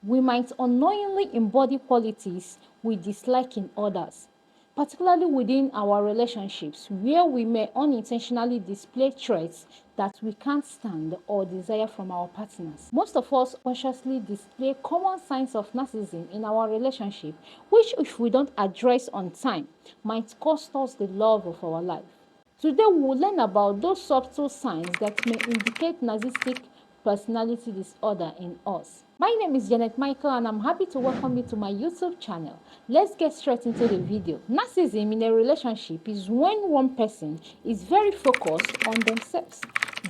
We might unknowingly embody qualities we dislike in others, particularly within our relationships, where we may unintentionally display traits that we can't stand or desire from our partners. Most of us consciously display common signs of narcissism in our relationship, which, if we don't address on time, might cost us the love of our life. Today, we'll learn about those subtle signs that may indicate narcissistic personality disorder in us. My name is Janet Michael and I'm happy to welcome you to my YouTube channel. Let's get straight into the video. Narcissism in a relationship is when one person is very focused on themselves,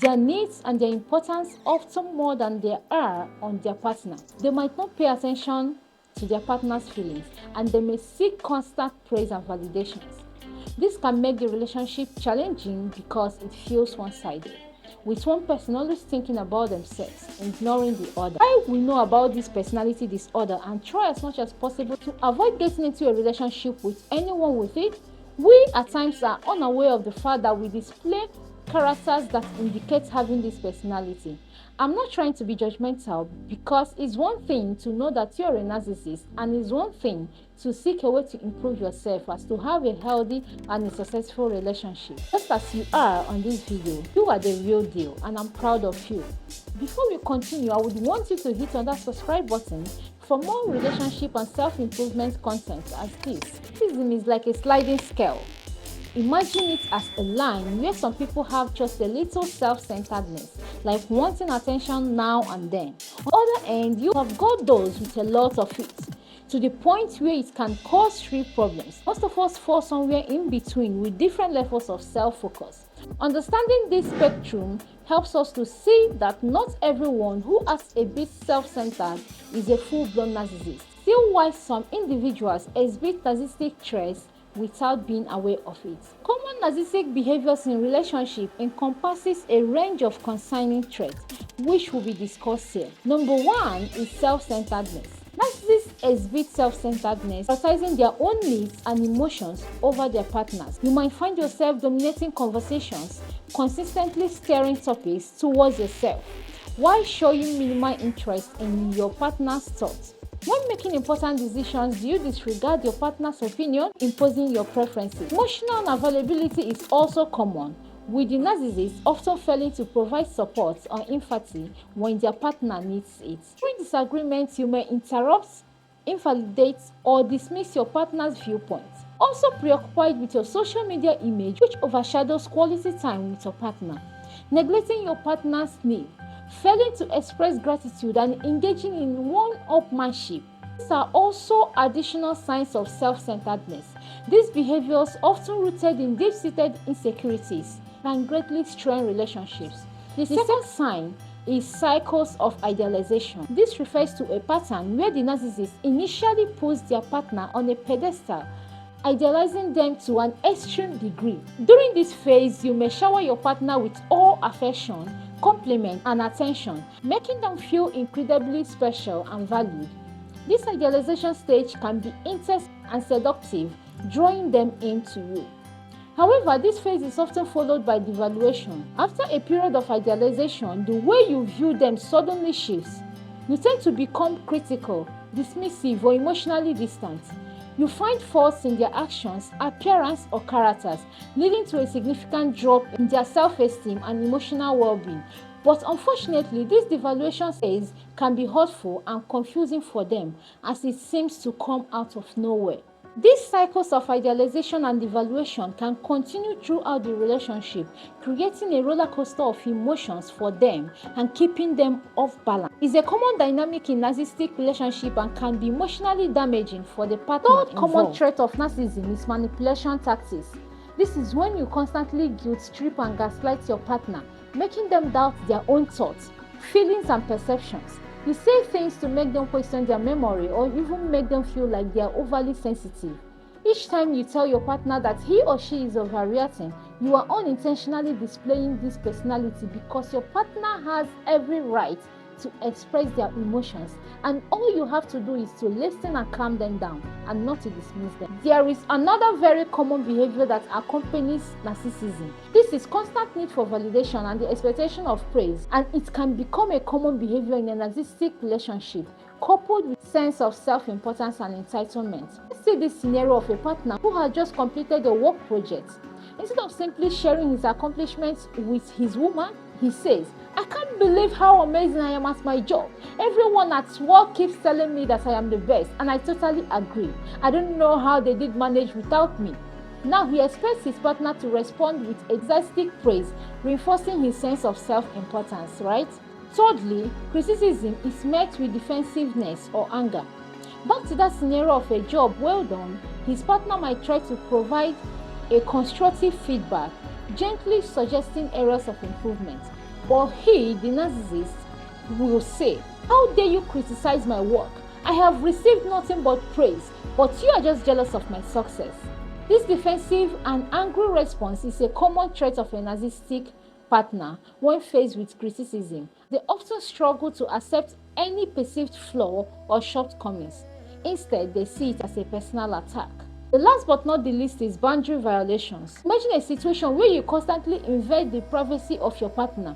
their needs and their importance often more than they are on their partner. They might not pay attention to their partner's feelings and they may seek constant praise and validations. This can make the relationship challenging because it feels one-sided, with one person always thinking about themselves, ignoring the other. Why we know about this personality disorder and try as much as possible to avoid getting into a relationship with anyone with it, we at times are unaware of the fact that we display characters that indicate having this personality. I'm not trying to be judgmental because it's one thing to know that you're a narcissist and it's one thing to seek a way to improve yourself as to have a healthy and a successful relationship. Just as you are on this video, you are the real deal and I'm proud of you. Before we continue, I would want you to hit on that subscribe button for more relationship and self-improvement content as this. Narcissism is like a sliding scale. Imagine it as a line where some people have just a little self-centeredness, like wanting attention now and then. On the other end, you have got those with a lot of it, to the point where it can cause real problems. Most of us fall somewhere in between with different levels of self-focus. Understanding this spectrum helps us to see that not everyone who has a bit self-centered is a full-blown narcissist. Still, why some individuals exhibit narcissistic traits without being aware of it. Common narcissistic behaviors in relationship encompasses a range of concerning traits, which will be discussed here. Number one is self-centeredness. Narcissists exhibit self-centeredness, prioritizing their own needs and emotions over their partners. You might find yourself dominating conversations, consistently steering topics towards yourself, while showing minimal interest in your partner's thoughts. When making important decisions, do you disregard your partner's opinion, imposing your preferences? Emotional unavailability is also common, with the narcissist often failing to provide support or empathy when their partner needs it. During disagreements, you may interrupt, invalidate, or dismiss your partner's viewpoints. Also preoccupied with your social media image, which overshadows quality time with your partner. Neglecting your partner's need, failing to express gratitude and engaging in one-upmanship. These are also additional signs of self-centeredness. These behaviors, often rooted in deep-seated insecurities, can greatly strain relationships. The second sign is cycles of idealization. This refers to a pattern where the narcissist initially puts their partner on a pedestal, idealizing them to an extreme degree. During this phase, you may shower your partner with all affection, compliment, and attention, making them feel incredibly special and valued. This idealization stage can be intense and seductive, drawing them into you. However, this phase is often followed by devaluation. After a period of idealization, the way you view them suddenly shifts. You tend to become critical, dismissive, or emotionally distant. You find faults in their actions, appearance, or characters, leading to a significant drop in their self-esteem and emotional well-being. But unfortunately, this devaluation phase can be hurtful and confusing for them, as it seems to come out of nowhere. These cycles of idealization and devaluation can continue throughout the relationship, creating a roller coaster of emotions for them and keeping them off balance. It's a common dynamic in narcissistic relationship and can be emotionally damaging for the partner involved. The third common trait of narcissism is manipulation tactics. This is when you constantly guilt trip and gaslight your partner, making them doubt their own thoughts, feelings, and perceptions. You say things to make them question their memory or even make them feel like they are overly sensitive. Each time you tell your partner that he or she is overreacting, you are unintentionally displaying this personality because your partner has every right to express their emotions, and all you have to do is to listen and calm them down and not to dismiss them. There is another very common behavior that accompanies narcissism. This is constant need for validation and the expectation of praise, and it can become a common behavior in a narcissistic relationship coupled with sense of self-importance and entitlement. Let's see this scenario of a partner who has just completed a work project. Instead of simply sharing his accomplishments with his woman, he says, "I can't believe how amazing I am at my job. Everyone at work keeps telling me that I am the best, and I totally agree. I don't know how they did manage without me." Now he expects his partner to respond with enthusiastic praise, reinforcing his sense of self-importance, right? Thirdly, criticism is met with defensiveness or anger. Back to that scenario of a job well done, his partner might try to provide a constructive feedback, gently suggesting areas of improvement. But he, the narcissist, will say, "How dare you criticize my work? I have received nothing but praise, but you are just jealous of my success." This defensive and angry response is a common trait of a narcissistic partner when faced with criticism. They often struggle to accept any perceived flaw or shortcomings. Instead, they see it as a personal attack. The last but not the least is boundary violations. Imagine a situation where you constantly invade the privacy of your partner.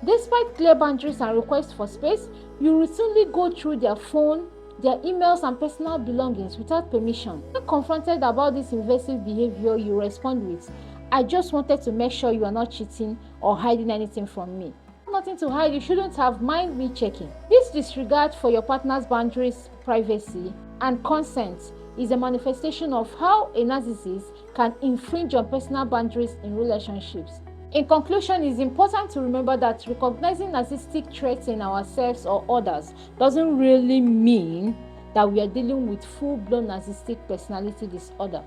Despite clear boundaries and requests for space, you routinely go through their phone, their emails and personal belongings without permission. When confronted about this invasive behavior, you respond with, "I just wanted to make sure you are not cheating or hiding anything from me. Nothing to hide, you shouldn't have mind me checking." This disregard for your partner's boundaries, privacy, and consent is a manifestation of how a narcissist can infringe on personal boundaries in relationships. In conclusion, it's important to remember that recognizing narcissistic traits in ourselves or others doesn't really mean that we are dealing with full-blown narcissistic personality disorder.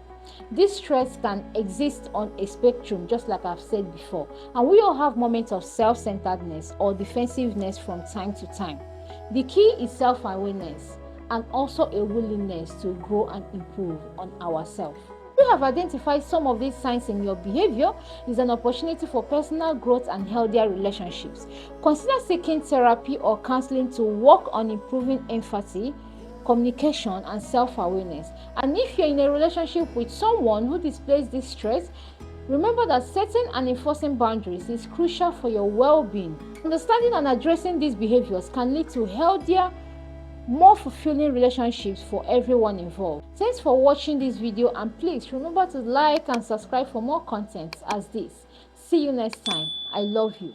These traits can exist on a spectrum, just like I've said before, and we all have moments of self-centeredness or defensiveness from time to time. The key is self-awareness and also a willingness to grow and improve on ourselves. If you have identified some of these signs in your behavior, it's an opportunity for personal growth and healthier relationships. Consider seeking therapy or counseling to work on improving empathy, communication, and self-awareness. And if you're in a relationship with someone who displays these traits, remember that setting and enforcing boundaries is crucial for your well-being. Understanding and addressing these behaviors can lead to healthier, more fulfilling relationships for everyone involved. Thanks for watching this video, and please remember to like and subscribe for more content as this. See you next time. I love you.